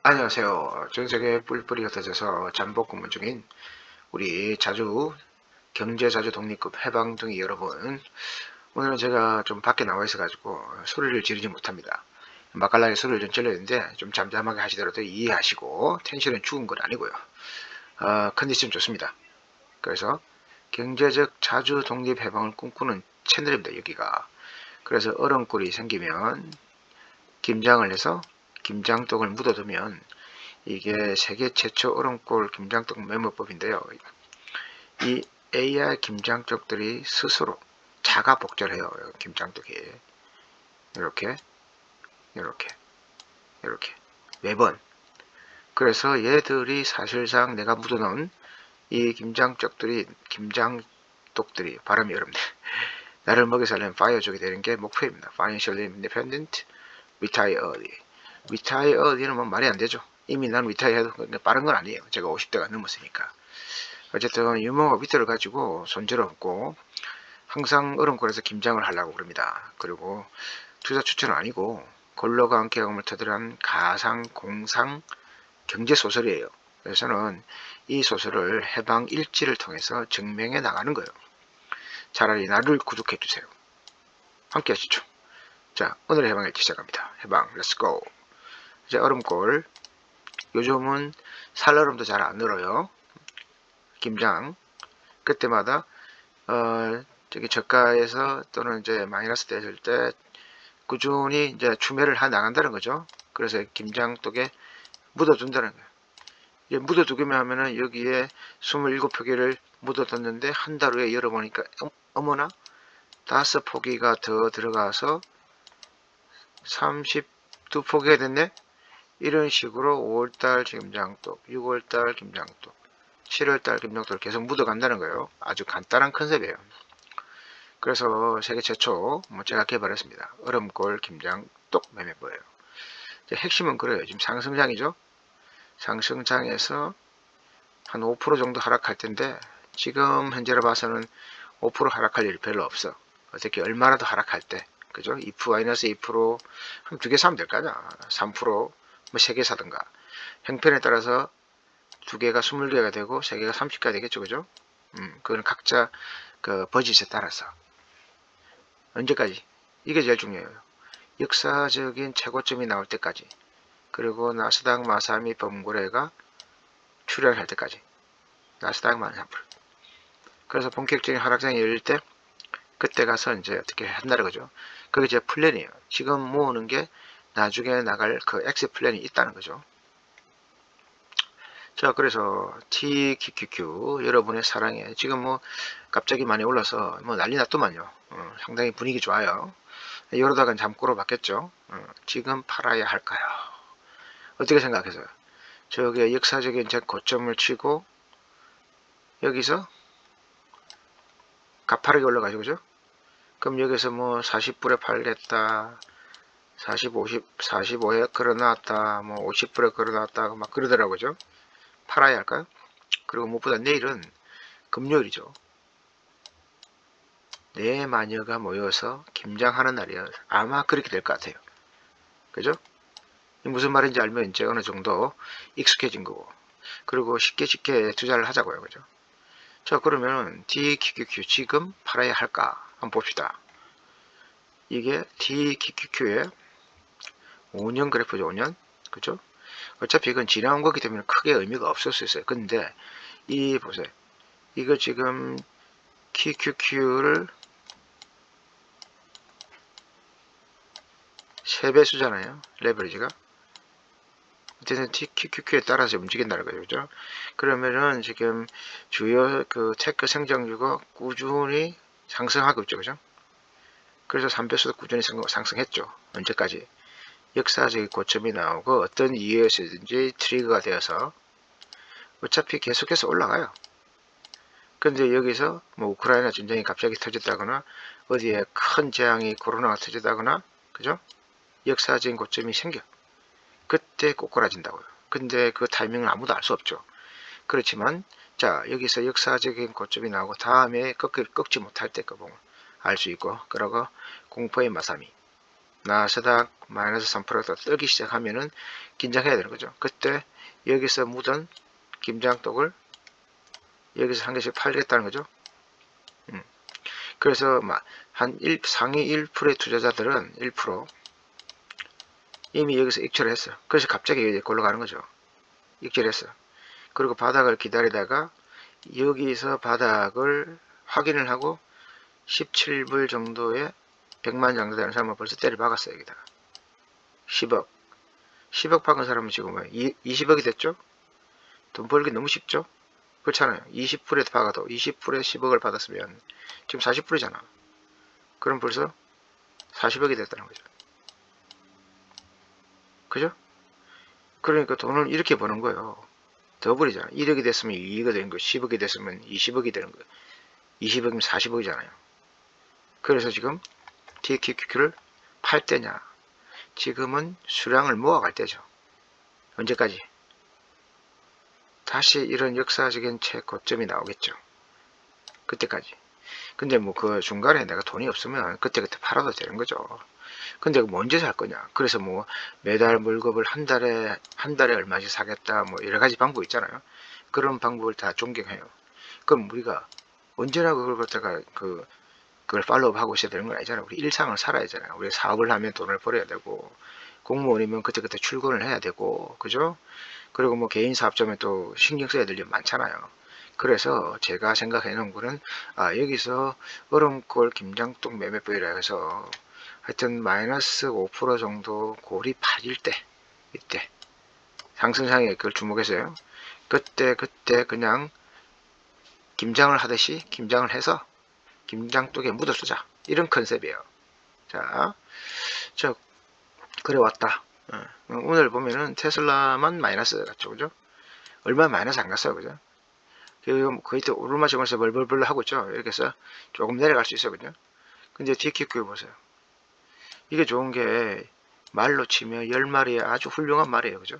안녕하세요. 전 세계 뿔뿔이 흩어져서 잠복 근무 중인 우리 경제자주 독립급 해방둥이 여러분. 오늘은 제가 좀 밖에 나와 있어가지고 소리를 지르지 못합니다. 맛깔나게 소리를 좀 질렀는데 좀 잠잠하게 하시더라도 이해하시고 텐션은 죽은 건 아니고요. 컨디션 좋습니다. 그래서 경제적 자주 독립 해방을 꿈꾸는 채널입니다. 여기가. 그래서 얼음골이 생기면 김장을 해서 김장떡을 묻어두면 이게 세계 최초 얼음골 김장떡 메모법인데요. 이 AI 김장떡들이 스스로 자가 복절해요. 김장떡이 이렇게 이렇게 이렇게 매번. 그래서 얘들이 사실상 내가 묻어놓은 이 김장떡들이 발음이 어렵네. 나를 먹여 살리는 파이어족이 되는 게 목표입니다. Financially Independent, Retire Early. Retire Early는 뭐 말이 안 되죠. 이미 난 리타이어해도 빠른 건 아니에요. 제가 50대가 넘었으니까. 어쨌든 유머와 위트를 가지고 손절없고 항상 얼음골에서 김장을 하려고 그럽니다. 그리고 투자 추천은 아니고 권력과 함께 경험을 터득한 가상 공상 경제 소설이에요. 그래서 저는 이 소설을 해방 일지를 통해서 증명해 나가는 거예요. 차라리 나를 구독해 주세요. 함께 하시죠. 자, 오늘의 해방 일지 시작합니다. 해방 렛츠고. 이제 얼음골. 요즘은 살얼음도 잘 안 늘어요. 김장 그때마다 저기 저가에서 또는 이제 마이너스 됐을 때 꾸준히 이제 추매를 해 나간다는 거죠. 그래서 김장독에 묻어둔다는 거예요. 이게 묻어두기만 하면은 여기에 27포기를 묻어뒀는데 한 달 후에 열어보니까 어머나 5포기가 더 들어가서 32포기가 됐네. 이런 식으로 5월달 김장독, 6월달 김장독, 7월달 김장독을 계속 묻어간다는 거예요. 아주 간단한 컨셉이에요. 그래서 세계 최초 제가 개발했습니다. 얼음골 김장떡 매매법이에요. 핵심은 그래요. 지금 상승장이죠. 상승장에서 한 5% 정도 하락할 텐데 지금 현재로 봐서는 5% 하락할 일이 별로 없어. 어떻게 얼마나 더 하락할 때, 그죠? 2%, 한 두 개 사면 될 거 아니야. 3%, 뭐 3개 사든가. 형편에 따라서 두 개가 20개가 되고 세 개가 30개가 되겠죠, 그죠? 그건 각자 그 버짓에 따라서. 언제까지? 이게 제일 중요해요. 역사적인 최고점이 나올 때까지, 그리고 나스닥 마사미 범고래가 출현할 때까지. 나스닥 마사미. 그래서 본격적인 하락장이 열릴 때 그때 가서 이제 어떻게 한다는 거죠. 그게 제 플랜이에요. 지금 모으는 게 나중에 나갈 그 엑스 플랜이 있다는 거죠. 자, 그래서 TQQQ 여러분의 사랑에 지금 뭐 갑자기 많이 올라서 뭐 난리 났더만요. 상당히 분위기 좋아요. 이러다간 잠꼬로 바뀌었죠. 지금 팔아야 할까요? 어떻게 생각하세요? 저게 역사적인 제 고점을 치고 여기서 가파르게 올라가죠, 그죠? 그럼 여기서 뭐 40불에 팔겠다, 45에 걸어놨다, 뭐 50불에 걸어놨다, 막 그러더라고요, 그죠? 팔아야 할까요? 그리고 무엇보다 내일은 금요일이죠. 네 마녀가 모여서 김장하는 날이에요. 아마 그렇게 될 것 같아요. 그죠? 무슨 말인지 알면 이제 어느 정도 익숙해진 거고. 그리고 쉽게 투자를 하자고요. 그죠? 자, 그러면 DQQQ 지금 팔아야 할까? 한번 봅시다. 이게 DQQQ의 5년 그래프죠. 5년. 그죠? 어차피 이건 지나온 거기 때문에 크게 의미가 없을 수 있어요. 근데 이 보세요. 이거 지금 QQQ를 3배수잖아요. 레버리지가. 어쨌든 TQQ에 따라서 움직인다는 거죠. 그죠? 그러면은 지금 주요 그 테크 성장주가 꾸준히 상승하고 있죠. 그죠? 그래서 3배수도 꾸준히 상승했죠. 언제까지? 역사적인 고점이 나오고 어떤 이유에서든지 트리거가 되어서 어차피 계속해서 올라가요. 근데 여기서 뭐 우크라이나 전쟁이 갑자기 터졌다거나 어디에 큰 재앙이 코로나가 터졌다거나 그죠? 역사적인 고점이 생겨. 그때 꼬꾸라진다고요. 근데 그 타이밍은 아무도 알 수 없죠. 그렇지만 자 여기서 역사적인 고점이 나오고 다음에 꺾지 못할 때 그 부분 알 수 있고 그러고 공포의 마사미 나스닥 마이너스 3%가 뜨기 시작하면은 긴장해야 되는 거죠. 그때 여기서 묻은 김장떡을 여기서 한 개씩 팔겠다는 거죠. 그래서 상위 1%의 투자자들은 1% 이미 여기서 익절을 했어요. 그래서 갑자기 여기 올라가는 거죠. 익절했어요. 그리고 바닥을 기다리다가 여기서 바닥을 확인을 하고 17불 정도의 100만 정도 되는 사람은 벌써 때려 박았어요. 여기다가 10억 10억 박은 사람은 지금 20억이 됐죠. 돈 벌기 너무 쉽죠. 그렇잖아요. 20불에 박아도 20불에 10억을 받았으면 지금 40불이잖아. 그럼 벌써 40억이 됐다는 거죠. 그죠? 그러니까 돈을 이렇게 버는 거예요. 더블이잖아. 1억이 됐으면 2억이 되는 거, 10억이 됐으면 20억이 되는 거, 20억이면 40억이잖아요. 그래서 지금 TQQQ를 팔 때냐? 지금은 수량을 모아갈 때죠. 언제까지? 다시 이런 역사적인 최고점이 나오겠죠. 그때까지. 근데 뭐 그 중간에 내가 돈이 없으면 그때그때 팔아도 되는 거죠. 근데 뭐 언제 살 거냐? 그래서 뭐 매달 물건을 한 달에 얼마씩 사겠다, 뭐 여러 가지 방법이 있잖아요. 그런 방법을 다 존경해요. 그럼 우리가 언제나 그걸 갖다가 그걸 팔로우 하고 있어야 되는 건 아니잖아요. 우리 일상을 살아야 하잖아요. 우리 사업을 하면 돈을 벌어야 되고, 공무원이면 그때그때 출근을 해야 되고, 그죠? 그리고 뭐 개인 사업자면 또 신경 써야 될 일 많잖아요. 그래서 제가 생각해 놓은 거는, 여기서 얼음골 김장떡 매매법이라 해서 하여튼 마이너스 5% 정도 골이 파질 때, 이때 상승상에 그걸 주목해서요. 그때 그냥 김장을 하듯이 김장을 해서 김장떡에 묻어 쓰자, 이런 컨셉이에요. 자, 그래 왔다. 오늘 보면은 테슬라만 마이너스 같죠, 그죠? 얼마 마이너스 안 갔어요, 그죠? 거의 또 오르막시면서 벌벌벌 하고 있죠. 이렇게 해서 조금 내려갈 수 있어요, 그죠? 근데 DQQ 보세요. 이게 좋은 게 말로 치면 10마리의 아주 훌륭한 말이에요, 그죠?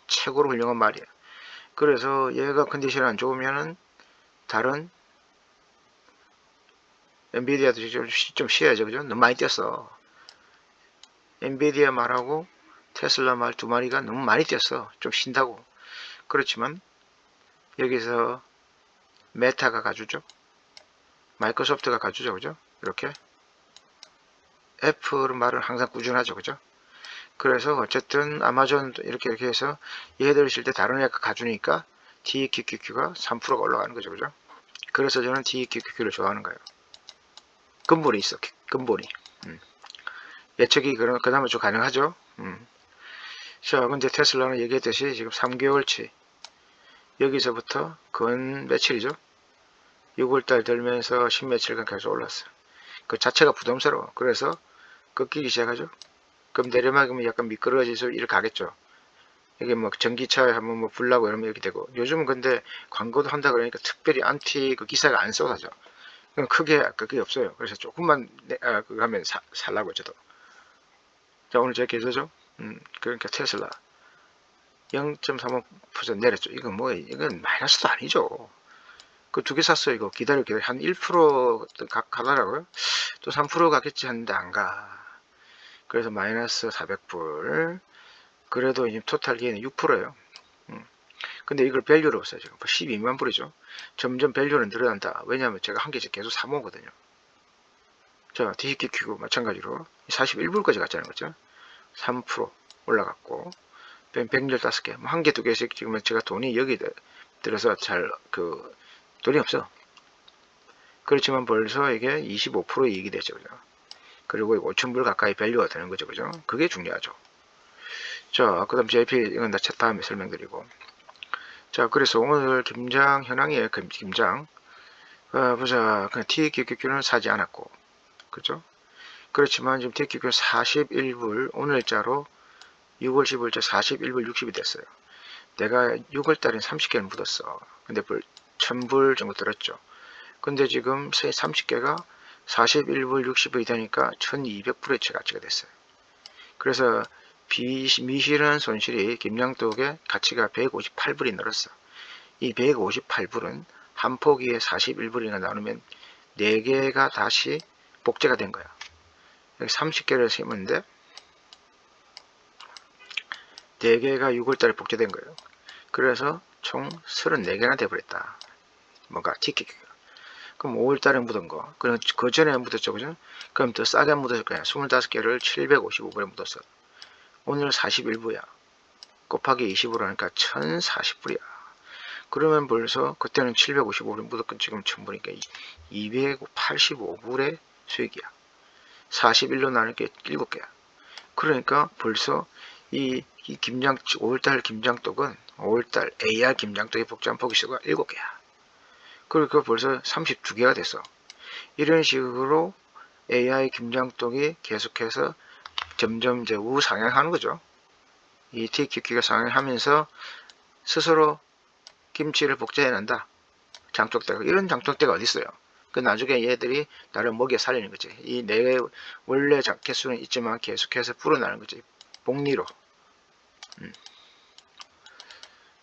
최고로 훌륭한 말이에요. 그래서 얘가 컨디션이 안 좋으면은 다른 엔비디아도 좀 쉬어야죠, 그죠? 너무 많이 뛰었어. 엔비디아 말하고 테슬라 말 두 마리가 너무 많이 뛰었어. 좀 쉰다고. 그렇지만 여기서 메타가 가주죠. 마이크로소프트가 가주죠, 그죠? 이렇게 애플 말은 항상 꾸준하죠, 그죠? 그래서 어쨌든 아마존 이렇게 해서 얘들 쉴 때 다른 애가 가주니까 TQQQ가 3%가 올라가는 거죠, 그죠? 그래서 저는 TQQQ를 좋아하는 거예요. 근본이 있어, 근본이. 예측이 그나마 좀 가능하죠. 자, 근데 테슬라는 얘기했듯이 지금 3개월치 여기서부터 근 며칠이죠? 6월달 들면서 10며칠간 계속 올랐어요. 그 자체가 부담스러워. 그래서 꺾이기 시작하죠. 그럼 내려막으면 약간 미끄러져서 이렇게 가겠죠. 이게 뭐 전기차에 한번 뭐 불나고 이러면 이렇게 되고, 요즘은 근데 광고도 한다 그러니까 특별히 안티 그 기사가 안 쏟아져. 그럼 크게 그게 없어요. 그래서 조금만 그거 하면 살라고 저도. 자, 오늘 제 계좌죠. 그러니까 테슬라 0.35% 내렸죠. 이건 뭐 이건 마이너스도 아니죠. 그 두 개 샀어요. 이거 기다려 한 1% 가더라고요. 또 3% 가겠지 했는데 안 가. 그래서 마이너스 400불. 그래도 이제 토탈 기회는 6%예요. 근데 이걸 밸류로 없어요. 지금 12만 불이죠. 점점 밸류는 늘어난다. 왜냐하면 제가 한 개씩 계속 사모거든요. 자, DQQ 마찬가지로 41불까지 갔잖아요. 그죠? 3% 올라갔고, 115개, 한 개, 두 개씩 지금 제가 돈이 여기 들어서 돈이 없어. 그렇지만 벌써 이게 25% 이익이 되죠. 그죠? 그리고 5,000불 가까이 밸류가 되는 거죠. 그죠? 그게 중요하죠. 자, 그 다음 JP, 이건 나 다음에 설명드리고. 자, 그래서 오늘 김장 현황이에요. 김장. 보자. 그냥 TQQQ는 사지 않았고. 그죠? 그렇지만 지금 TQQ 41불, 오늘자로 6월 15일자 41불 60이 됐어요. 내가 6월달엔 30개를 묻었어. 근데 1000불 정도 들었죠. 근데 지금 30개가 41불 60이 되니까 1200불의 가치가 됐어요. 그래서 미실한 손실이 김장떡의 가치가 158불이 늘었어. 이 158불은 한 포기에 41불이나 나누면 4개가 다시 복제가 된 거야. 여기 30개를 심었는데 4개가 6월달에 복제된 거예요. 그래서 총 34개나 돼버렸다. 뭔가 티켓. 그럼 5월달에 묻은 거. 그럼 그 전에 묻었죠, 그죠? 그럼 더 싸게 묻었을 거야. 25개를 755불에 묻었어. 오늘 41부야. 곱하기 20으로 하니까 1040불이야. 그러면 벌써 그때는 755불에 묻었건 지금 1000불이니까 285불의 수익이야. 41로 나눌 게 7개야. 그러니까 벌써 이 5월달 김장떡은 5월달 AR 김장떡의 복잡한 포기수가 7개야. 그러니까 벌써 32개가 됐어. 이런 식으로 AI 김장떡이 계속해서 점점 이제 우상향하는 거죠. 이 TQQ가 상향하면서 스스로 김치를 복제해낸다. 장독대가. 이런 장독대가 어디 있어요? 그 나중에 얘들이 나를 먹여 살리는 거지. 이 내 원래 개수는 있지만 계속해서 불어나는 거지. 복리로.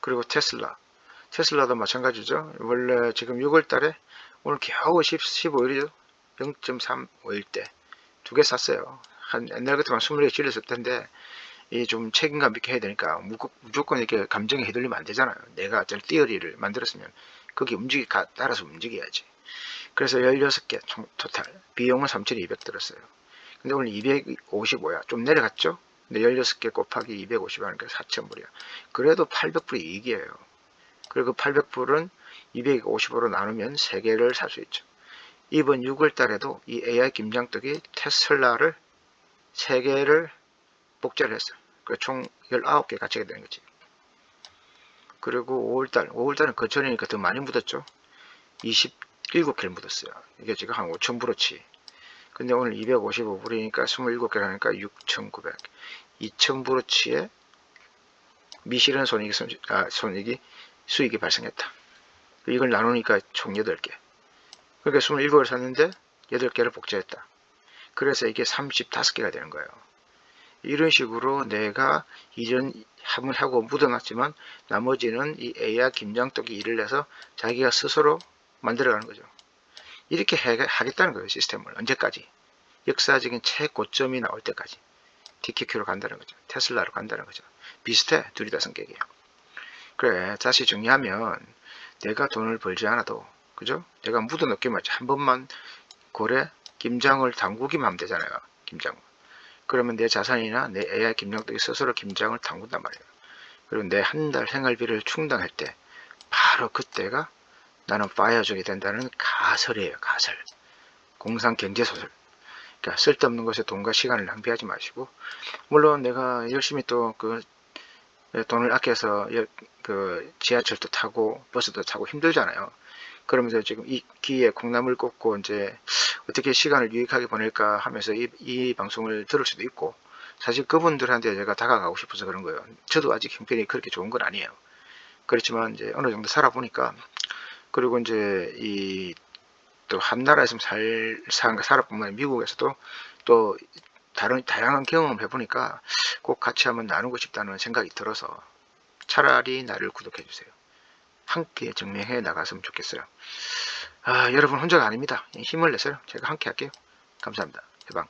그리고 테슬라도 마찬가지죠. 원래 지금 6월 달에 오늘 겨우 15일이죠. 0.35일 때 2개 샀어요. 한 옛날 같으면 20개 질렀을 텐데 이 좀 책임감 있게 해야 되니까 무조건 이렇게 감정에 휘둘리면 안 되잖아요. 내가 어떤 띠어리를 만들었으면 거기 따라서 움직여야지. 그래서 16개 총 토탈 비용은 3,200 들었어요. 근데 오늘 255야. 좀 내려갔죠? 근데 16개 곱하기 250 하니까 4,000불이야. 그래도 800불이 이익이에요. 그리고 800불은 255로 나누면 3개를 살 수 있죠. 이번 6월 달에도 이 AI 김장떡이 테슬라를 3개를 복제를 했어요. 총 19개 가치가 되는 거지. 그리고 5월달은 그 전이니까 더 많이 묻었죠. 27개를 묻었어요. 이게 지금 한 5,000불어치. 근데 오늘 255불이니까 27개를 하니까 6,900. 2,000불어치에 미실현 손익이 수익이 발생했다. 이걸 나누니까 총 8개. 그러니까 27개를 샀는데 8개를 복제했다. 그래서 이게 35개가 되는 거예요. 이런 식으로 내가 이전 한번 하고 묻어놨지만 나머지는 이 AI 김장떡이 일을 해서 자기가 스스로 만들어가는 거죠. 이렇게 하겠다는 거예요. 시스템을. 언제까지? 역사적인 최고점이 나올 때까지. TQQ로 간다는 거죠. 테슬라로 간다는 거죠. 비슷해. 둘이 다 성격이에요. 그래. 다시 정리하면 내가 돈을 벌지 않아도 그죠? 내가 묻어놓기만 하지. 한 번만 고래 김장을 담그기만 하면 되잖아요. 김장. 그러면 내 자산이나 내 AI 김장떡이 스스로 김장을 담근단 말이에요. 그리고 내 한 달 생활비를 충당할 때 바로 그때가 나는 파이어족이 된다는 가설이에요. 가설. 공상 경제소설. 그러니까 쓸데없는 것에 돈과 시간을 낭비하지 마시고 물론 내가 열심히 또 돈을 아껴서 지하철도 타고 버스도 타고 힘들잖아요. 그러면서 지금 이 기회에 콩나물 꽂고 이제 어떻게 시간을 유익하게 보낼까 하면서 이 방송을 들을 수도 있고 사실 그분들한테 제가 다가가고 싶어서 그런 거예요. 저도 아직 형편이 그렇게 좋은 건 아니에요. 그렇지만 이제 어느 정도 살아보니까 그리고 이제 또 한 나라에서 살아보면 미국에서도 또 다양한 경험을 해보니까 꼭 같이 한번 나누고 싶다는 생각이 들어서 차라리 나를 구독해주세요. 함께 증명해 나갔으면 좋겠어요. 여러분 혼자가 아닙니다. 힘을 내세요. 제가 함께 할게요. 감사합니다. 해방.